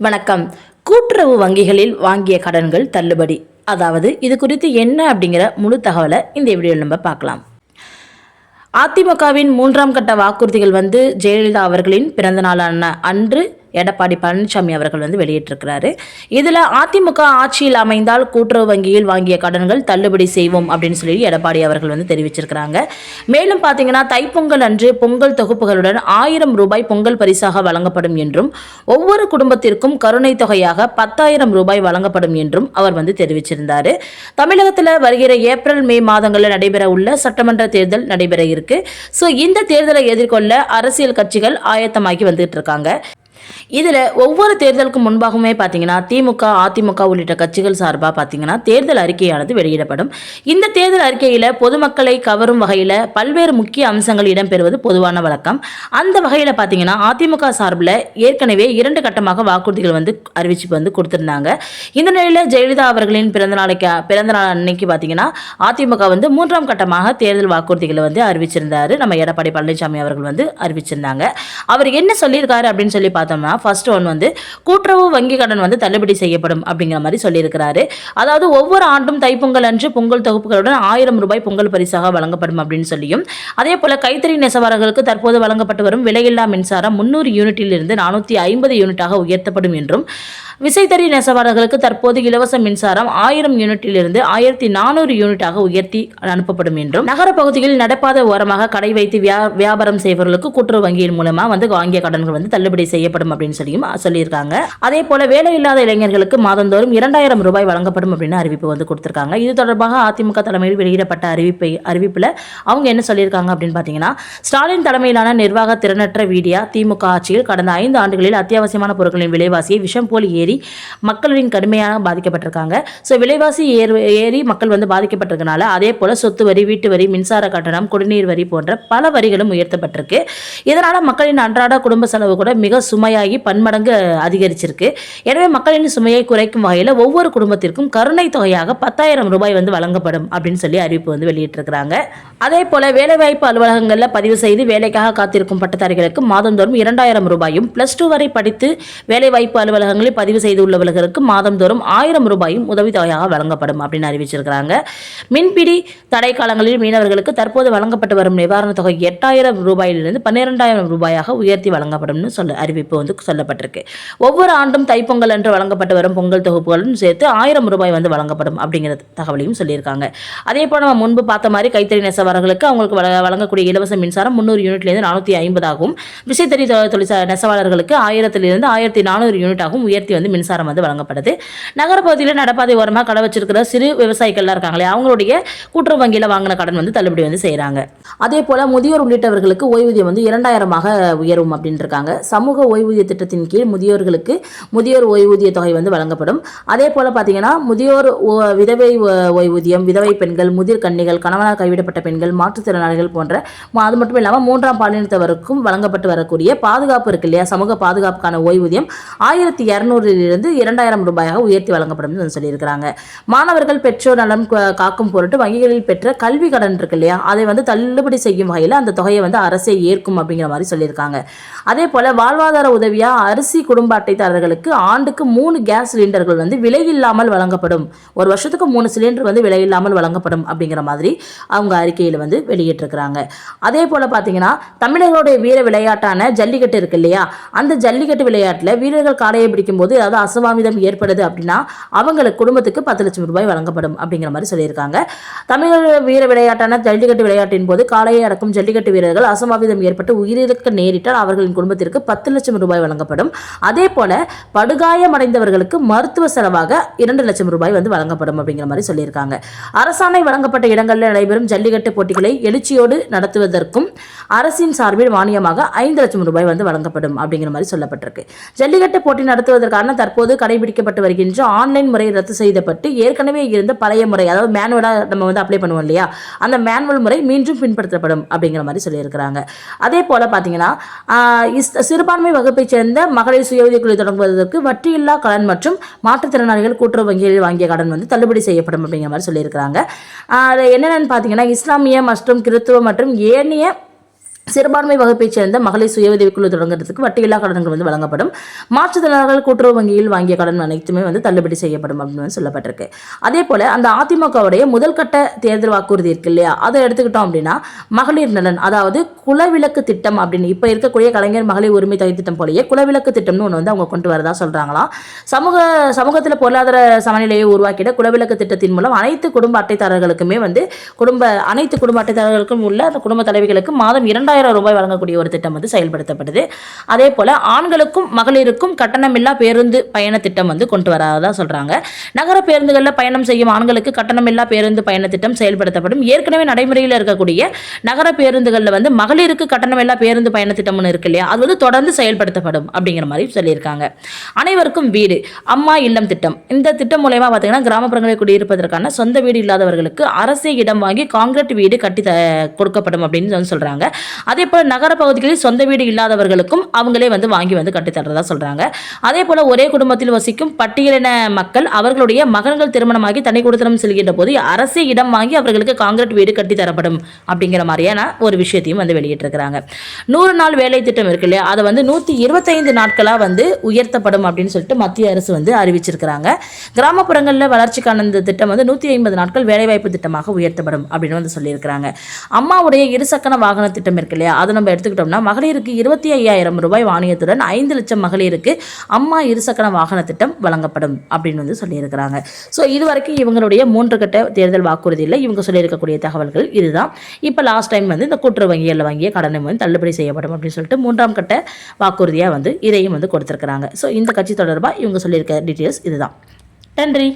வணக்கம். கூட்டுறவு வங்கிகளில் வாங்கிய கடன்கள் தள்ளுபடி. அதாவது இது குறித்து என்ன அப்படிங்கிற முழு தகவலை இந்த வீடியோவில் நம்ம பார்க்கலாம். அதிமுகவின் 3ஆம் கட்ட வாக்குறுதிகள் ஜெயலலிதா அவர்களின் பிறந்த நாளான அன்று எடப்பாடி பழனிசாமி அவர்கள் வெளியிட்டிருக்கிறாரு. இதில் அதிமுக ஆட்சியில் அமைந்தால் கூட்டுறவு வங்கியில் வாங்கிய கடன்கள் தள்ளுபடி செய்வோம் அப்படின்னு சொல்லி எடப்பாடி அவர்கள் தெரிவிச்சிருக்கிறாங்க. மேலும் பார்த்தீங்கன்னா தைப்பொங்கல் அன்று பொங்கல் தொகுப்புகளுடன் 1000 ரூபாய் பொங்கல் பரிசாக வழங்கப்படும் என்றும் ஒவ்வொரு குடும்பத்திற்கும் கருணை தொகையாக 10,000 ரூபாய் வழங்கப்படும் என்றும் அவர் தெரிவிச்சிருந்தார். தமிழகத்தில் வருகிற ஏப்ரல் மே மாதங்களில் நடைபெற உள்ள சட்டமன்ற தேர்தல் நடைபெற இருக்கு. ஸோ இந்த தேர்தலை எதிர்கொள்ள அரசியல் கட்சிகள் ஆயத்தமாகி வந்துட்டு இருக்காங்க. இதில் ஒவ்வொரு தேர்தலுக்கு முன்பாகவே பார்த்தீங்கன்னா திமுக, அதிமுக உள்ளிட்ட கட்சிகள் சார்பாக பார்த்தீங்கன்னா தேர்தல் அறிக்கையானது வெளியிடப்படும். இந்த தேர்தல் அறிக்கையில் பொதுமக்களை கவரும் வகையில் பல்வேறு முக்கிய அம்சங்கள் இடம்பெறுவது பொதுவான வழக்கம். அந்த வகையில் பார்த்தீங்கன்னா அதிமுக சார்பில் ஏற்கனவே 2 கட்டமாக வாக்குறுதிகள் அறிவிச்சு கொடுத்துருந்தாங்க. இந்த நிலையில் ஜெயலலிதா அவர்களின் பிறந்தநாள் அன்னைக்கு பார்த்தீங்கன்னா அதிமுக 3ஆம் கட்டமாக தேர்தல் வாக்குறுதிகளை அறிவிச்சிருந்தாரு. நம்ம எடப்பாடி பழனிசாமி அவர்கள் அறிவிச்சிருந்தாங்க. அவர் என்ன சொல்லியிருக்காரு அப்படின்னு சொல்லி பார்த்தோம்னா, ஃபர்ஸ்ட் ஒன் கூட்டுறவு வங்கி கடன் தள்ளுபடி செய்யப்படும் அப்படிங்கிற மாதிரி சொல்லியிருக்கிறாரு. அதாவது ஒவ்வொரு ஆண்டும் தைப்பொங்கல் அன்று பொங்கல் தொகுப்புகளுடன் 1000 ரூபாய் பொங்கல் பரிசாக வழங்கப்படும் அப்படின்னு சொல்லியும், அதே போல கைத்தறி நெசவாளர்களுக்கு தற்போது வழங்கப்பட்டு வரும் விலையில்லா மின்சாரம் 300 யூனிட்டில் இருந்து 450 யூனிட்டாக உயர்த்தப்படும் என்றும், விசைத்தறி நெசவாளர்களுக்கு தற்போது இலவச மின்சாரம் 1000 யூனிட்டில் இருந்து 1400 யூனிட்டாக உயர்த்தி அனுப்பப்படும் என்றும், நகர பகுதியில் நடப்பாத ஓரமாக கடை வைத்து வியாபாரம் செய்பவர்களுக்கு கூட்டுறவு வங்கியின் மூலமா வாங்கிய கடன்கள் தள்ளுபடி செய்யப்படும் அப்படின்னு சொல்லியிருக்காங்க. அதே போல வேலையில்லாத இளைஞர்களுக்கு மாதந்தோறும் 2000 ரூபாய் வழங்கப்படும் அப்படின்னு அறிவிப்பு கொடுத்திருக்காங்க. இது தொடர்பாக அதிமுக தலைமையில் வெளியிடப்பட்ட அறிவிப்புல அவங்க என்ன சொல்லியிருக்காங்க அப்படின்னு பாத்தீங்கன்னா, ஸ்டாலின் தலைமையிலான நிர்வாக திறனற்ற வீடியா திமுக ஆட்சியில் கடந்த 5 ஆண்டுகளில் அத்தியாவசியமான பொருட்களின் விலைவாசியை விஷம் போல் ஏறி மக்களின் கடுமையாக பாதிக்கப்பட்டிருக்காங்க. ஸோ விலைவாசி ஏறி மக்கள் பாதிக்கப்பட்டிருக்கனால அதே போல சொத்து வரி, வீட்டு வரி, மின்சார கட்டணம், குடிநீர் வரி போன்ற பல வரிகளும் உயர்த்தப்பட்டிருக்கு. இதனால மக்களின் அன்றாட குடும்ப செலவு கூட மிக சுமையாகி பன்மடங்கு அதிகரிச்சிருக்கு. எனவே மக்களின் சுமையை குறைக்கும் வகையில் ஒவ்வொரு குடும்பத்திற்கும் கருணை தொகையாக 10,000 ரூபாய் வழங்கப்படும் அப்படின்னு சொல்லி அறிவிப்பு வெளியிட்டிருக்கிறாங்க. அதே போல வேலைவாய்ப்பு அலுவலகங்களில் பதிவு செய்து வேலைக்காக காத்திருக்கும் பட்டதாரிகளுக்கு மாதந்தோறும் 2000 ரூபாயும், +2 வரை படித்து வேலைவாய்ப்பு அலுவலகங்களில் பதிவு செய்துள்ளவர்களுக்கு மாதந்தோறும் 1000 ரூபாயும் உதவித்தொகையாக வழங்கப்படும் அப்படின்னு அறிவிச்சிருக்கிறாங்க. மின்பிடி தடை காலங்களில் மீனவர்களுக்கு தற்போது வழங்கப்பட்டு வரும் நிவாரண தொகை 8,000 ரூபாயிலிருந்து 12,000 ரூபாயாக உயர்த்தி வழங்கப்படும் அறிவிப்பு சொல்லப்பட்டிருக்கு. ஒவ்வொரு ஆண்டும் தைப்பொங்கல் அன்று வழங்கப்பட்டு வரும் பொங்கல் தொகுப்புகளும் சேர்த்து 1000 ரூபாய் வழங்கப்படும் அப்படிங்கிற தகவலையும் சொல்லியிருக்காங்க. அதே போல நம்ம முன்பு பார்த்த மாதிரி கைத்தறி நெசவாளர்களுக்கு அவங்களுக்கு வழங்கக்கூடிய இலவச மின்சாரம் 300 யூனிட்லேருந்து 450 ஆகும். விசைத்தறி நெசவாளர்களுக்கு 1000 1400 யூனிட் ஆகும் உயர்த்தி மின்சாரம் வழங்கப்படுது. நகரப்பகுதியில் நடப்பாதை ஓரமாக கடை வச்சிருக்கிற சிறு விவசாயிகள்லாம் இருக்காங்களே, அவங்களுடைய கூட்டுறவு வங்கியில் வாங்கின கடன் தள்ளுபடி செய்யறாங்க. அதே போல முதியோர் உள்ளிட்டவர்களுக்கு ஓய்வூதியம் 2000 உயரும் அப்படின்னு இருக்காங்க. சமூக ஓய்வூதிய திட்டத்தின் கீழ் முதியோர்களுக்கு முதியோர் ஓய்வூதிய தொகை வழங்கப்படும். அதே போல பார்த்தீங்கன்னா முதியோர் விதவை ஓய்வூதியம், விதவை பெண்கள், முதிர் கன்னிகள், கணவனால் கைவிடப்பட்ட பெண்கள், மாற்றுத்திறனாளிகள் போன்ற அது மட்டும் இல்லாமல் 3ஆம் பாலினத்தவருக்கும் வழங்கப்பட்டு வரக்கூடிய பாதுகாப்பு இருக்கு இல்லையா, சமூக பாதுகாப்புக்கான ஓய்வூதியம் 1200 இருந்து 2000 ரூபாயாக உயர்த்தி வழங்கப்படும் சொல்லியிருக்கிறாங்க. மாணவர்கள் பெற்றோர் நலம் காக்கும் பொருட்டு வங்கிகளில் பெற்ற கல்வி கடன் இருக்கு இல்லையா, அதை தள்ளுபடி செய்யும் வகையில் அந்த தொகையை அரசே ஏற்கும் அப்படிங்கிற மாதிரி சொல்லியிருக்காங்க. அதே போல வாழ்வாதார உதவியா அரிசி குடும்ப அட்டைதாரர்களுக்கு ஆண்டுக்கு 3 கேஸ் சிலிண்டர்கள் விலையில்லாமல் வழங்கப்படும். ஒரு வருஷத்துக்கு 3 சிலிண்டர் விலையில்லாமல் வழங்கப்படும் அப்படிங்கிற மாதிரி அவங்க அறிக்கையில் வெளியிட்டிருக்கிறாங்க. அதே போல பார்த்தீங்கன்னா தமிழர்களுடைய வீர விளையாட்டான ஜல்லிக்கட்டு இருக்கு இல்லையா, அந்த ஜல்லிக்கட்டு விளையாட்டில் வீரர்கள் காளையை பிடிக்கும் போது ஏதாவது அசம்பாவிதம் ஏற்படுது அப்படின்னா அவங்களுக்கு குடும்பத்துக்கு 10 லட்சம் ரூபாய் வழங்கப்படும் அப்படிங்கிற மாதிரி சொல்லியிருக்காங்க. தமிழர் வீர விளையாட்டான ஜல்லிக்கட்டு விளையாட்டின் போது காளையை அடக்கும் ஜல்லிக்கட்டு வீரர்கள் அசம்பாவிதம் ஏற்பட்டு உயிரிழக்க நேரிட்டால் அவர்களின் குடும்பத்திற்கு 10 லட்சம் ரூபாய் வழங்கப்படும். அதே போல படுகாயமடைந்தவர்களுக்கு மருத்துவ செலவாக 2 லட்சம் ரூபாய் வழங்கப்படும் அப்படிங்கிற மாதிரி சொல்லியிருக்காங்க. அரசாணை வழங்கப்பட்ட இடங்களில் நடைபெறும் ஜல்லிக்கட்டு போட்டிகளை எழுச்சியோடு நடத்துவதற்கும் அரசின் சார்பில் மானியமாக 5 லட்சம் ரூபாய் வழங்கப்படும் அப்படிங்கிற மாதிரி சொல்லப்பட்டிருக்கு. ஜல்லிக்கட்டு போட்டி நடத்துவதற்கான தற்போது கடைபிடிக்கப்பட்டு வருகின்ற ஆன்லைன் முறை ரத்து செய்யப்பட்டு ஏற்கனவே இருந்த பழைய முறை, அதாவது மேனுவலா நம்ம அப்ளை பண்ணுவோம் இல்லையா, அந்த மேனுவல் முறை மீண்டும் பின்பற்றப்படும் அப்படிங்கிற மாதிரி சொல்லியிருக்கிறாங்க. அதே போல பார்த்தீங்கன்னா சிறுபான்மை வகுப்பை சேர்ந்த மகளிர் சுய உதவி குழு தொடங்குவதற்கு வட்டியில்லா கடன் மற்றும் மாற்றுத்திறனாளிகள் கூட்டுறவு வங்கிகளில் வாங்கிய கடன் தள்ளுபடி செய்யப்படும் அப்படிங்கிற மாதிரி சொல்லியிருக்கிறாங்க. என்னென்னு பார்த்தீங்கன்னா இஸ்லாமிய மற்றும் கிறிஸ்துவ மற்றும் ஏனைய சிறுபான்மை வகுப்பைச் சேர்ந்த மகளிர் சுய உதவிக்குழு தொடங்குறதுக்கு வட்டியில்லா கடன்கள் வந்து வழங்கப்படும். மாற்றுத்திறனாளர்கள் கூட்டுறவு வங்கியில் வாங்கிய கடன் அனைத்துமே வந்து தள்ளுபடி செய்யப்படும் அப்படின்னு சொல்லப்பட்டிருக்கு. அதே போல அந்த அதிமுகவுடைய முதல் கட்ட தேர்தல் வாக்குறுதி இருக்கு இல்லையா, அதை எடுத்துக்கிட்டோம் அப்படின்னா மகளிர் நலன், அதாவது குலவிளக்கு திட்டம் அப்படின்னு இப்ப இருக்கக்கூடிய கலைஞர் மகளிர் உரிமை தொகை திட்டம் போலயே குலவிளக்கு திட்டம்னு ஒன்று வந்து அவங்க கொண்டு வரதா சொல்றாங்களாம். சமூகத்தில் பொருளாதார சமநிலையை உருவாக்கிட குலவிளக்கு திட்டத்தின் மூலம் அனைத்து குடும்ப அட்டைதாரர்களுக்குமே வந்து அனைத்து குடும்ப அட்டைதாரர்களுக்கும் உள்ள அந்த குடும்ப தலைவிகளுக்கு மாதம் 2000 ரூபாய் வழங்கக்கூடிய ஒரு திட்டம் வந்து செயல்படுத்தப்படுது. அதே போல ஆண்களுக்கும் மகளிருக்கும் கட்டணமில்லா பேருந்து பயண திட்டம் வந்து கொண்டு வரதா சொல்றாங்க. நகர பேருந்துகளில் பயணம் செய்யும் ஆண்களுக்கு கட்டணமில்லா பேருந்து பயண திட்டம் செயல்படுத்தப்படும். ஏற்கனவே நடைமுறையில் இருக்கக்கூடிய நகர பேருந்துகளில் வந்து மகளிருக்கு கட்டணமில்லா பேருந்து பயண திட்டம் இருக்கு இல்லையா, அது வந்து தொடர்ந்து செயல்படுத்தப்படும் அப்படிங்கிற மாதிரி சொல்லியிருக்காங்க. அனைவருக்கும் வீடு அம்மா இல்லம் திட்டம், இந்த திட்டம் மூலமா பார்த்தீங்கன்னா கிராமப்புறங்களில் குடியிருப்பதற்கான சொந்த வீடு இல்லாதவர்களுக்கு அரசே இடம் வாங்கி கான்கிரீட் வீடு கட்டி கொடுக்கப்படும் அப்படின்னு சொல்றாங்க. அதே போல நகர பகுதிகளில் சொந்த வீடு இல்லாதவர்களுக்கும் அவங்களே வந்து வாங்கி வந்து கட்டித்தரதா சொல்றாங்க. அதே போல ஒரே குடும்பத்தில் வசிக்கும் பட்டியலின மக்கள் அவர்களுடைய மகன்கள் திருமணமாகி தனி குடித்தனம் செல்கின்ற போது அரசே இடம் வாங்கி அவர்களுக்கு கான்கிரீட் வீடு கட்டி தரப்படும் அப்படிங்கிற மாதிரியான ஒரு விஷயத்தையும் வந்து வெளியிட்டிருக்கிறாங்க. 100 நாள் வேலை திட்டம் இருக்கு இல்லையா, அதை வந்து 125 நாட்களா வந்து உயர்த்தப்படும் அப்படின்னு சொல்லிட்டு மத்திய அரசு வந்து அறிவிச்சிருக்கிறாங்க. கிராமப்புறங்களில் வளர்ச்சிக்கான இந்த திட்டம் வந்து 150 நாட்கள் வேலைவாய்ப்பு திட்டமாக உயர்த்தப்படும் அப்படின்னு வந்து சொல்லியிருக்கிறாங்க. அம்மாவுடைய இருசக்கர வாகன திட்டம் இருக்கு இல்லையா, அதை நம்ம எடுத்துக்கிட்டோம்னா மகளிருக்கு 25,000 ரூபாய் மானியத்துடன் 5 லட்சம் மகளிருக்கு அம்மா இருசக்கர வாகன திட்டம் வழங்கப்படும் அப்படின்னு வந்து சொல்லியிருக்கிறாங்க. ஸோ இது வரைக்கும் இவங்களுடைய 3 கட்ட தேர்தல் வாக்குறுதியில் இவங்க சொல்லியிருக்கக்கூடிய தகவல்கள் இதுதான். இப்போ லாஸ்ட் டைம் வந்து இந்த கூட்டுறவு வங்கிகளில் வாங்கிய கடனை வந்து தள்ளுபடி செய்யப்படும் அப்படின்னு சொல்லிட்டு 3ஆம் கட்ட வாக்குறுதியாக வந்து இதையும் வந்து கொடுத்துருக்குறாங்க. ஸோ இந்த கட்சி தொடர்பாக இவங்க சொல்லியிருக்க டீட்டெயில்ஸ் இதுதான். நன்றி.